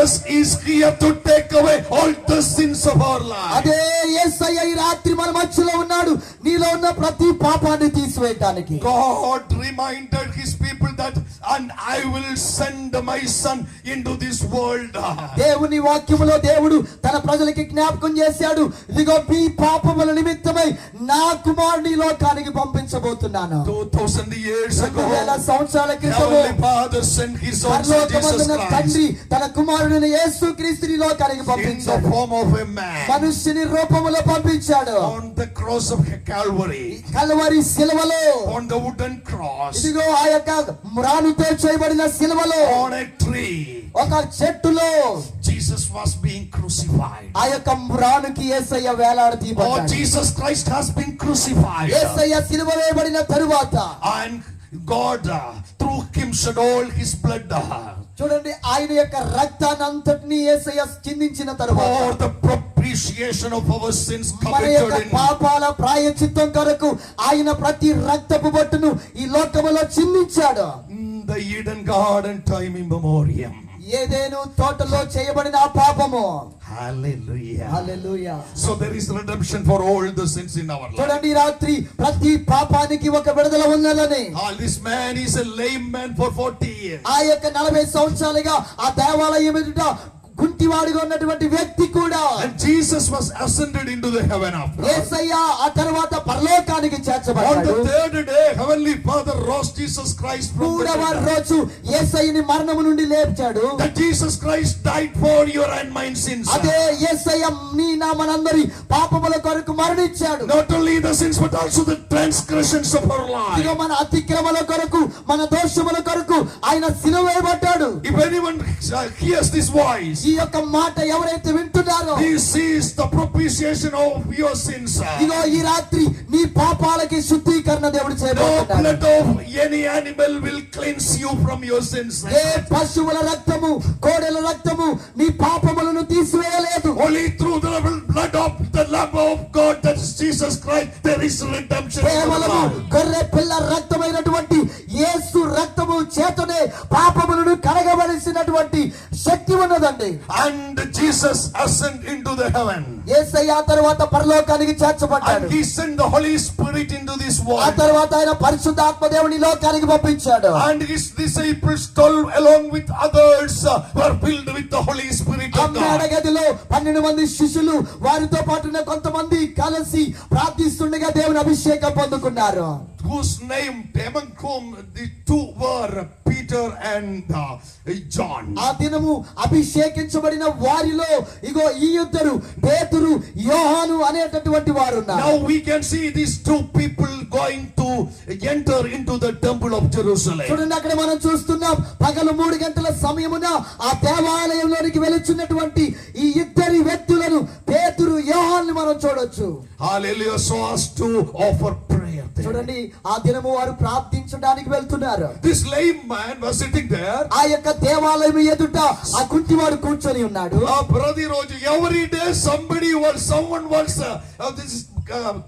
Jesus is here to take away all the sins of our life. అదే యేసయ్య ఈ రాత్రి మన మధ్యలో ఉన్నాడు, నీలో ఉన్న ప్రతి పాపాన్ని తీసివేయడానికి. God reminded his people that, and I will send my son into this world. దేవుని వాక్యములో దేవుడు తన ప్రజలకి జ్ఞాపకం చేశాడు, ఇదిగో మీ పాపముల నిమిత్తమై నా కుమారుని లోకానికి పంపించబోతున్నాను. 2000 years ago, 2000 సంవత్సరాల క్రితము Heavenly Father sent his own son Jesus Christ తండ్రి తన కుమారుడిని యేసుక్రీస్తుని లోకానికి in the పంపించాడు. form of a man మనుష్యుని రూపములో పంపించాడు. on the cross of Calvary, Calvary శిలువలో, on the wooden cross, ఇదిగో ఆ యొక్క మ్రానుతో చేయబడిన శిలువలో, on a tree, ఒక చెట్టులో Jesus was being crucified. ఆ యొక్క మ్రానుకి యేసయ్య వేలాడదీయబడ్డాడు. Jesus Christ has been crucified. యేసయ్య శిలువ వేయబడిన తరువాత And God through him shed all his blood. చూడండి, ఆయన యొక్క రక్తాన్ని అంతటిని యేసయ్య చిందించిన తరువాత For the propitiation of our sins మన యొక్క committed in పాపాల ప్రాయశ్చిత్తం కొరకు ఆయన ప్రతి రక్తపు బొట్టును ఈ లోకములో చిందించాడు. the Eden Garden time immemorial. Eden తోటలో చేయబడిన ఆ పాపము. Hallelujah. Hallelujah. So there is redemption for all the sins in our life. చూడండి, ఈ రాత్రి ప్రతి పాపానికి ఒక విడుదల ఉన్నదని. This man is a lame man for 40 years. ఆ యొక్క 40 సంవత్సరాలుగా ఆ దేవాలయం ఎదుట గుంటివాడిగా ఉన్నటువంటి వ్యక్తి కూడా, And Jesus was ascended into the heaven after. యేసయ్య ఆ తరువాత పరలోకానికి On చేర్చబడ్డాడు. the third day, Heavenly Father rose Jesus Christ from the మూడవ dead. రోజు యేసయ్యని మరణము నుండి లేచాడు. That Jesus Christ died for your and mine sins. అదే యేసయ్య నీ నా మనందరి పాపముల కొరకు మరణించాడు. Not only the sins but also the transgressions of our ఇదిగో life. మన అతిక్రమల కొరకు, మన దోషముల కొరకు ఆయన సిలువ వేయబడ్డాడు. If anyone hears this voice, ఈ యొక్క మాట ఎవరైతే వింటున్నారో, this is the propitiation of your sins. ఇదిగో ఈ రాత్రి నీ పాపాలకి శుద్ధీకరణ దేవుడు No చేయబోతున్నాడు. blood of any animal will cleanse you from your sins. ఏ పశువుల రక్తము, కోడెల రక్తము నీ పాపములను తీసివేయలేదు. Only through the blood of the Lamb of God, that is Jesus Christ, there is redemption. కేవలము గొర్రె పిల్ల రక్తమైనటువంటి యేసు రక్తము చేతనే పాపములను కడగవలసినటువంటి శక్తి ఉన్నదండి. And Jesus ascended into the heaven. యేసయ్య ఆ తరువాత పరలోకానికి చేర్చబడ్డాడు. And he sent the Holy Spirit into this ఆ world. తరువాత ఆయన పరిశుద్ధాత్మ దేవుని లోకానికి పంపించాడు. And his disciples 12 along with others were filled with the Holy Spirit of మేడ God. గదిలో 12 మంది శిష్యులు వారితో పాటున్న కొంతమంది కలిసి ప్రార్థిస్తుండగా దేవుని అభిషేకం పొందుకున్నారు. Whose name among whom the two were Peter and John. ఆ దినము అభిషేకించబడిన వారిలో ఇగో ఈ ఇద్దరు పేతురు, యోహాను అనేటటువంటి వారు ఉన్నారు. Now we can see these two people going to enter into the temple of Jerusalem. చూడండి, అక్కడ మనం చూస్తున్నాం పగలు 3 గంటల సమయమున ఆ దేవాలయంలోనికి వెలుచున్నటువంటి ఈ ఇద్దరి వ్యక్తులను, పేతురు, యోహాను మనం చూడొచ్చు. Hallelujah. So as to offer prayer there. చూడండి, ఆ దినము వారు ప్రార్థించడానికి వెళ్తున్నారు. This lame man was sitting there. ఆ యొక్క దేవాలయం ఎదుట ఆ కుంటివాడు కూర్చొని ఉన్నాడు. ప్రతిరోజు every day someone was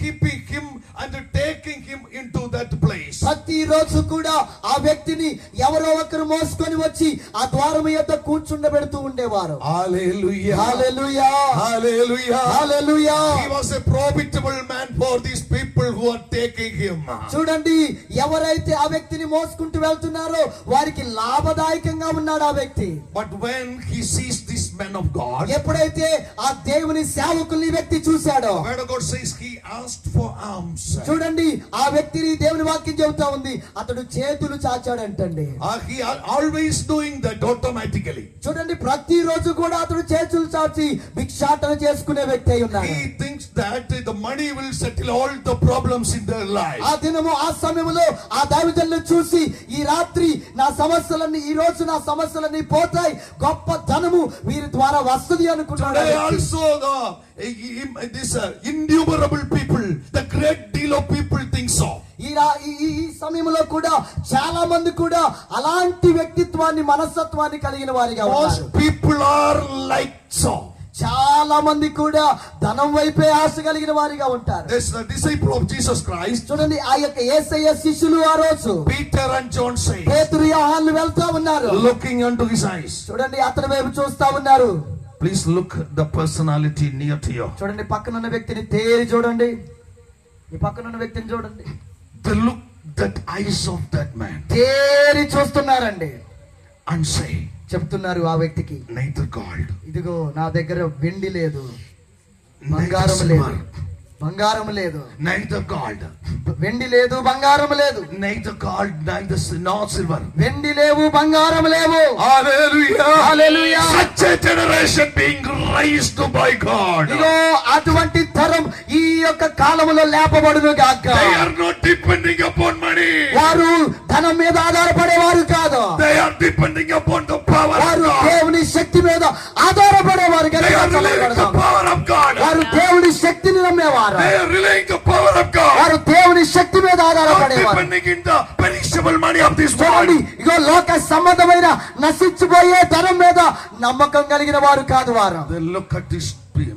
keeping him and taking him into that place. ప్రతిరోజు కూడా ఆ వ్యక్తిని ఎవరో ఒకరు మోసుకొని వచ్చి ఆ ద్వారం యొద్ద కూర్చుండబెడుతూ ఉండేవారు. Hallelujah. Hallelujah. Hallelujah. Hallelujah. He was a profitable man for these people who are taking him. చూడండి, ఎవరైతే ఆ వ్యక్తిని మోసుకుంటూ వెళ్తున్నారో వారికి లాభదాయకంగా ఉన్నాడు ఆ వ్యక్తి. But when he sees this man of God, ఎప్పుడైతే ఆ దేవుని సేవకుల్ని వ్యక్తి చూశాడో, the word of God says he asked for alms. చూడండి, ఆ వ్యక్తిని దేవుని వాక్యం చెబుతా ఉంది, అతడు చేతులు చాచాడంటండి. He always doing that automatically. చూడండి, ప్రతిరోజు కూడా అతడు చేతులు చాచి భిక్షాటన చేసుకునే వ్యక్తి అయి ఉన్నాడు. He thinks that the money will settle all the problems in their life. ఆ దినము ఆ సమయంలో ఆ దైవజనులను చూసి, ఈ రాత్రి నా సమస్యలన్నీ, ఈ రోజు నా సమస్యలన్నీ పోతాయి, గొప్ప ధనము వీరి ద్వారా వస్తది అనుకున్నాడు. Today also this innumerable people, the great deal of people think so. ఈ సమయంలో కూడా చాలా మంది కూడా అలాంటి వ్యక్తిత్వాన్ని, మనస్తత్వాన్ని కలిగిన వారిగా ఉన్నారు. Most people are like so. చాలా మంది కూడా ధనం వైపే ఆశ కలిగిన వారిగా ఉంటారు. This the disciple of Jesus Christ, చూడండి, ఆ యొక్క యేసయ్య శిష్యులు ఆ రోజు Peter and John say, పేతురు యోహాను వెళ్తా ఉన్నారు. looking unto his eyes. చూడండి, అతని వైపు చూస్తా ఉన్నారు. Please look the personality near to you. చూడండి, పక్కనున్న వ్యక్తిని తేరి చూడండి. ఈ పక్కనున్న వ్యక్తిని చూడండి. The look, that eyes of that man, తేరి చూస్తున్నారండి. and say, చెప్తున్నారు ఆ వ్యక్తికి, neither gold, ఇదిగో నా దగ్గర వెండి లేదు, neither బంగారం లేదు, silver, బంగారం లేదు, neither gold, వెండి లేదు, బంగారం లేదు, neither gold, neither nor silver. వెండి లేవు, బంగారం లేవు. Hallelujah. Hallelujah. Such a generation being raised by God. ఇదిగో అటువంటి తరం ఈ యొక్క కాలములో లేపబడును గాక. They are not depending upon money. వారు ధనం మీద ఆధారపడేవారు కాదు. They are depending upon the power of వారు God. దేవుని శక్తి మీద ఆధారపడేవారు They are relying the power of God. వారు దేవుని శక్తిని నమ్మేవారు. They are relying the power of God. వారు దేవుని శక్తి మీద Not ఆధారపడేవారు. depending in the perishable money of this చూడండి, world. ఇగో లోక సంబంధమైన నశించిపోయే ధనం మీద నమ్మకం కలిగిన వారు కాదు వారు. They look at this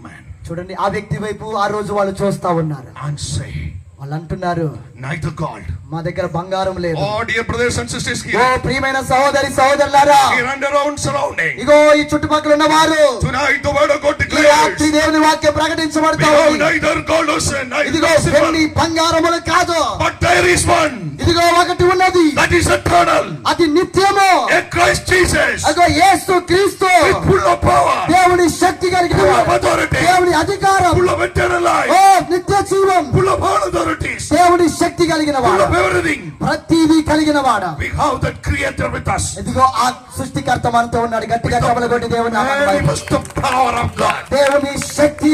man చూడండి, ఆ వ్యక్తి వైపు ఆ రోజు వాళ్ళు చూస్తా ఉన్నారు. and say, వాళ్ళు అంటున్నారు, neither gold. మా దగ్గర బంగారం లేదు. Oh dear brothers and sisters oh here, ప్రియమైన సహోదరి సహోదరులారా, here and around surrounding. ఇగో ఈ చుట్టుపక్కల ఉన్న వారు Tonight the word of God ఈ declares, రాత్రి దేవుని వాక్యం ప్రకటించబడతా behold, ఉంది. neither gold nor sin, ఇదిగో neither వెండి silver, బంగారములు కాదు, but there is one ఇదిగో ఒకటి ఉన్నది, that is eternal, అది నిత్యము. a Christ Jesus, అదిగో యేసు క్రీస్తు, with full of power, దేవుని శక్తి కలిగిన full of వాడు, authority, దేవుని అధికారం, full of eternal oh life, నిత్య జీవం, full of all authorities, దేవుని శక్తి కలిగిన full వాడు, of everything. ప్రతిదీ కలిగిన వాడు. We have that creator with us. ఇదిగో ఆ సృష్టికర్త మనతో ఉన్నాడు. గట్టిగా కబల కొట్టి దేవుని నామాన్ని Very Mahima. much the power of God. దేవుని శక్తి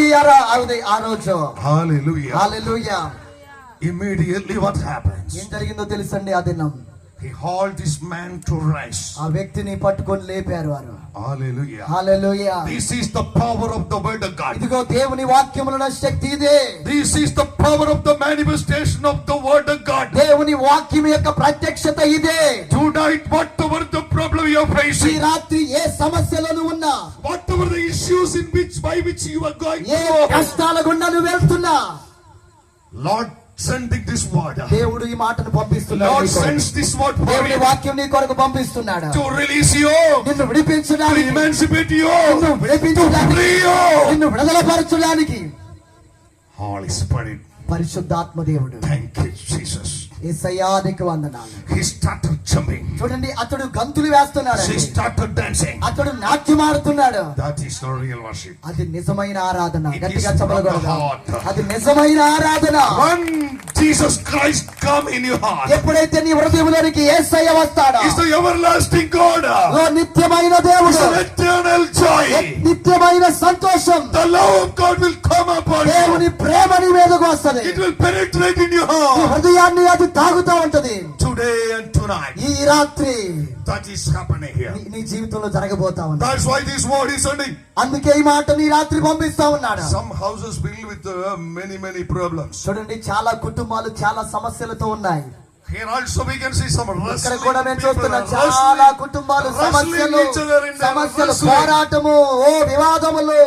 ఆ రోజు. Hallelujah. Hallelujah. Immediately what happens? ఏం జరిగిందో తెలుసండి. ఆ దినం He hauled this man to rise. ఆ వ్యక్తిని పట్టుకొని లేపారు వారు. Hallelujah. Hallelujah. This is the power of the word of God. ఇదిగో దేవుని వాక్యములో శక్తి ఇదే. This is the power of the manifestation of the word of God. దేవుని వాక్యం యొక్క ప్రత్యక్షత ఇదే. Tonight, whatever the problem you are ఈ facing, రాత్రి ఏ సమస్యలను ఉన్నా, whatever the issues in which by which you are going A through, కష్టాల గుండా నువ్వు వెళ్తున్నా, Lord sending this word. దేవుడు ఈ మాటను పంపిస్తున్నాడు. Lord నీ కొరకు. sends this word for దేవుని you వాక్యం నీ కొరకు పంపిస్తున్నాడు. to release you, నిన్ను to విడిపించడానికి, emancipate you, నిన్ను విడిపించడానికి, free you. నిన్ను విడుదలపరచడానికి. Holy Spirit, పరిశుద్ధాత్మ దేవుడు. thank you, Jesus. యేసయ్యా నీకు వందనాలు. He started jumping. చూడండి, అతడు గంతులు వేస్తున్నాడు. He started dancing. అతడు నాట్యమాడుతున్నాడు. That is the real worship. అది నిజమైన ఆరాధన. It గట్టిగా is చెప్పగలరా? from the heart. అది నిజమైన ఆరాధన. When Jesus Christ come in your heart, ఎప్పుడైతే నీ హృదయంలోనికి యేసయ్య వస్తాడో, is the everlasting God. ఓ నిత్యమైన It's దేవుడు, an eternal joy. నిత్యమైన సంతోషం, The love of God will come upon దేవుని you. ప్రేమ నీ మీదకు వస్తది. It will penetrate in your నీ heart. హృదయాన్ని అది తాగుతూ ఉంటది. Today and tonight, ఈ రాత్రి that is happening here. నీ జీవితంలో జరగబోతా ఉంది. That's why this word is sending. అందుకే ఈ మాట నీ రాత్రి పంపిస్తా ఉన్నాడు. Some houses filled with many problems. చూడండి, చాలా కుటుంబాలు చాలా సమస్యలతో ఉన్నాయి. Here also we can see some ఇక్కడ wrestling కూడా మేము people, చూస్తున్నాం చాలా కుటుంబాలు wrestling సమస్యలు, each other in their సమస్యలు, wrestling. పోరాటము, ఓ వివాదములు.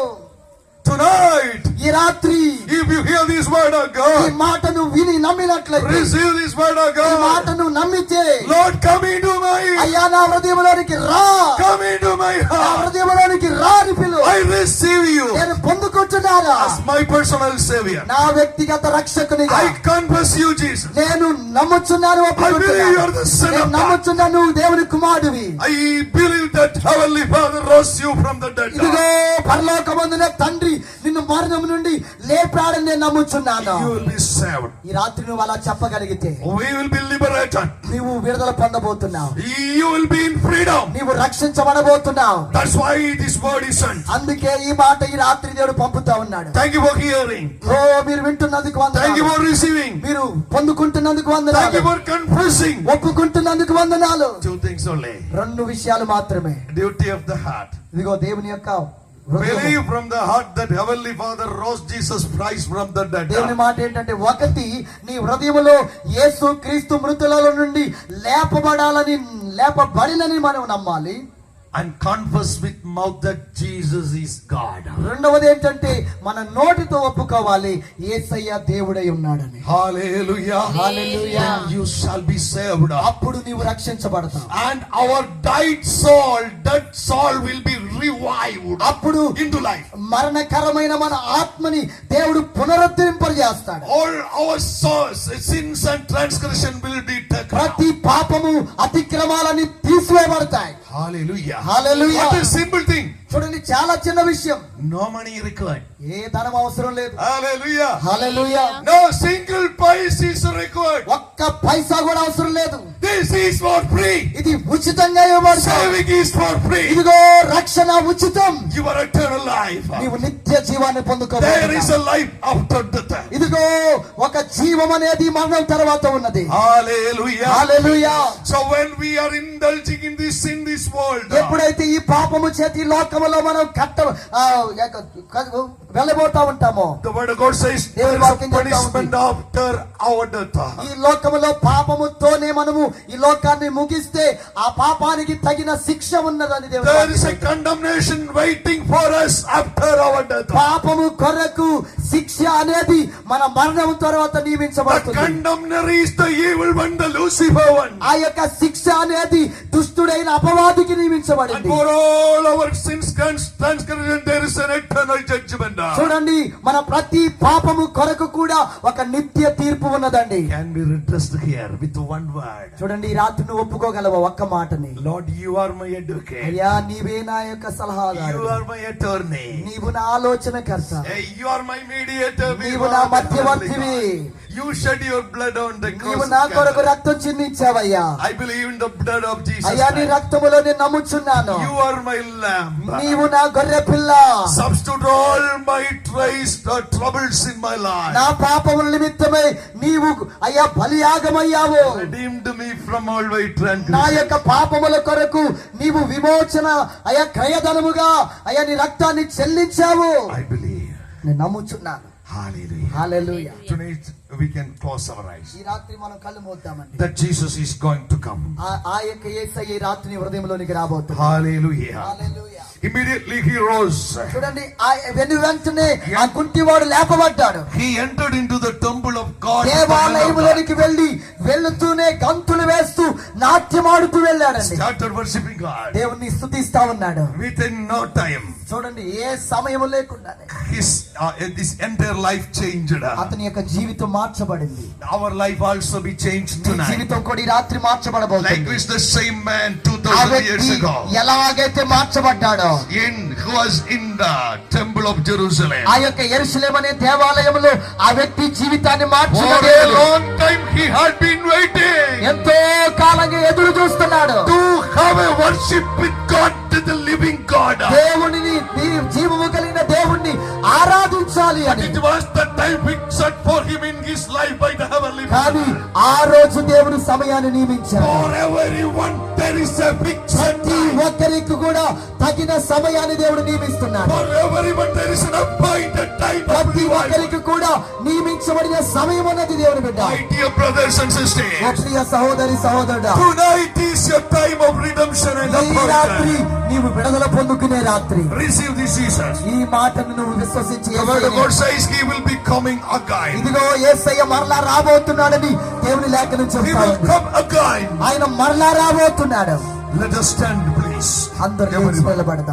Tonight, ఈ రాత్రి if you hear this word of ఈ God, మాటను విని నమ్మినట్లయితే, receive this word of ఈ God. మాటను నమ్మితే, Lord, come into my, అయ్యా నా హృదయంలోనికి రా, come into my నా heart. హృదయంలోనికి రా అని పిలు. I receive you నేను పొందుకుంటున్నారా as my personal savior. నా వ్యక్తిగత రక్షకునిగా. I confess you, Jesus. నేను నమ్ముచున్నాను, I believe you are the Son నేను of God. నమ్ముచున్నాను నువ్వు దేవుని కుమారుడివి. I believe that Heavenly Father rose you from the dead. ఇదిగో పరలోకమందున తండ్రి నిన్ను మరణం నుండి లేపాడని నేను నమ్ముచున్నాను. You will be saved. ఈ రాత్రి నువ్వు అలా చెప్పగలిగితే We will be liberated. నీవు విడుదల పొందబోతున్నావు. You will be in freedom. నీవు రక్షించబడబోతున్నావు. That's why this word is sent. అందుకే ఈ మాట ఈ రాత్రి దేవుడు పంపుతా ఉన్నాడు. Thank you for hearing. ఓ మీరు వింటున్నందుకు Thank you వందనాలు. for receiving. మీరు పొందుకుంటున్నందుకు Thank వందనాలు. you for confessing. ఒప్పుకుంటున్నందుకు వందనాలు. Two things only. రెండు విషయాలు మాత్రమే. Duty of the heart. ఇదిగో దేవుని యొక్క హృదయం. Believe from the heart that Heavenly Father rose Jesus Christ from the dead. దేవుని మాట ఏంటంటే, ఒకటి నీ హృదయంలో యేసు క్రీస్తు మృతులలో నుండి లేపబడినని మనం నమ్మాలి. and confess with mouth that Jesus is God. రెండవది ఏంటంటే మన నోటితో ఒప్పుకోవాలి యేసయ్య దేవుడై ఉన్నాడని. Hallelujah. Hallelujah. Then you shall be saved. అప్పుడు నీవు రక్షించబడతావు. And our dead soul will be revived అప్పుడు into life. మరణకరమైన మన ఆత్మని దేవుడు పునరుద్ధరింపజేస్తాడు. All our sins and transgression will be taken ప్రతి out. పాపము అతిక్రమాలని తీసివేయబడతాయి. Hallelujah. Hallelujah. What a simple thing. చూడండి చాలా చిన్న విషయం. No money required. ఏ ధనం అవసరం లేదు. Hallelujah. Hallelujah. No single pice is required. ఒక్క పైసా కూడా అవసరం లేదు. This is for free. ఇది ఉచితంగా ఇవ్వబడుతుంది. Saving is for free. ఇదిగో రక్షణ ఉచితం. Your eternal life. నీవు నిత్య జీవాన్ని There is పొందుకోబోతున్నావు. a life after death. ఇదిగో ఒక జీవం అనేది మరణం తర్వాత ఉన్నది. Hallelujah. Hallelujah. So when we are indulging in this world, ఎప్పుడైతే ఈ పాపము చేతి లోకములో మనం వెళ్ళబోతా ఉంటామో, the word of God says there is a punishment after our death. ఈ లోకములో పాపముతోనే మనము ఈ లోకాన్ని ముగిస్తే ఆ పాపానికి తగిన శిక్ష ఉన్నదని దేవుడు There is a వాక్యం. condemnation waiting for us after our death. పాపము కొరకు శిక్ష అనేది మన మరణం తర్వాత The నియమించబడుతుంది. condemner is the evil one, the Lucifer one. ఆ యొక్క శిక్ష అనేది దుష్టుడైన అపవాదికి And నియమించబడింది. for all our sins transgression there is an eternal judgment. చూడండి, మన ప్రతి పాపము కొరకు కూడా ఒక నిత్య తీర్పు ఉన్నదండి. Can be redressed here with one word. చూడండి, ఈ రాత్రి నువ్వు ఒప్పుకోగలవా ఒక్క మాటని? Lord, you are my advocate. అయ్యా, నీవే నా యొక్క You సలహాదారుడు, are my attorney. నీవు నా ఆలోచనకర్త, You are my mediator. నీవు నా మధ్యవర్తివి, You shed your blood on the నీవు cross. నా of కొరకు Calvary. రక్తం చిందించావయ్యా. I believe in the blood of Jesus అయ్యా, నీ Christ. రక్తములో నేను నమ్ముచున్నాను. You are my lamb. నీవు నా గొర్రె పిల్ల, Substitute all my troubles in my life. నా పాపముల నిమిత్తమై నీవు అయ్యా బలియాగమయ్యావు. Redeemed me from all my నా transgressions. యొక్క పాపముల కొరకు నీవు విమోచన అయ్యా క్రయధనముగా అయ్యా నీ రక్తాన్ని చెల్లించావు. I believe. నేను నమ్ముచున్నాను. Hallelujah. Hallelujah. Tonight we can close our eyes. ఈ రాత్రి మనం కళ్ళు మూద్దామండి. That Jesus is going to come. ఆ యొక్క యేసయ్య ఈ రాత్రి నీ హృదయంలోనికి రాబోతున్నాడు. Hallelujah. Hallelujah. Immediately he rose. చూడండి, వెంటనే ఆ కుంటివాడు లేపబడ్డాడు. He entered into the temple of God. దేవాలయములోనికి వెళ్తూనే గంతులు వేస్తూ నాట్యమాడుతూ వెళ్ళాడండి. Started worshiping God. దేవుణ్ణి స్తుతిస్తా ఉన్నాడు. Within no time, చూడండి, ఏ సమయం లేకుండానే this entire life changed. అతని యొక్క జీవితం మార్చబడింది. Our life also be changed నీ tonight. జీవితం కూడా ఈ రాత్రి మార్చబడబోతుంది. Likewise, the same man ఆ 2000 years వ్యక్తి ago, ఎలాగైతే మార్చబడ్డాడో, who was in the temple of Jerusalem. ఆ యొక్క యెరూషలేము అనే దేవాలయంలో ఆ వ్యక్తి జీవితాన్ని For మార్చిన a దేవుడు long time he had been waiting ఎంతో కాలంగా ఎదురు చూస్తున్నాడు. to have a worship with God, to the living God. దేవునిని, జీవము కలిగిన దేవుణ్ణి ఆరాధించాలి అని. It was the time fixed for him in his life by the heavenly కానీ Father. ఆ రోజు దేవుడు సమయాన్ని నియమించాడు. For everyone there is a fixed ప్రతి time. ఒక్కరికి కూడా తగిన సమయాన్ని దేవుడు నియమిస్తున్నాడు. For everyone there is an appointed time of ప్రతి revival. ఒక్కరికి కూడా నియమించబడిన సమయం అన్నది దేవుని బిడ్డ. My dear brothers and oh sisters, ప్రియ సహోదరి సహోదరుడా, tonight is your time of redemption and ఈ రాత్రి appointment. నీవు విడుదల పొందుకునే రాత్రి. Receive this Jesus. ఈ మాటను నువ్వు విశ్వసించి The word of యేసయ్యని, God says he will be coming again. ఇదిగో యేసయ్య మరలా రాబోతున్నాడని దేవుని లేఖనం He చెప్తా will ఉంది. come again. ఆయన మరలా రాబోతున్నాడు. Let us stand, please. అందరూ Everybody. నిలబడదాం.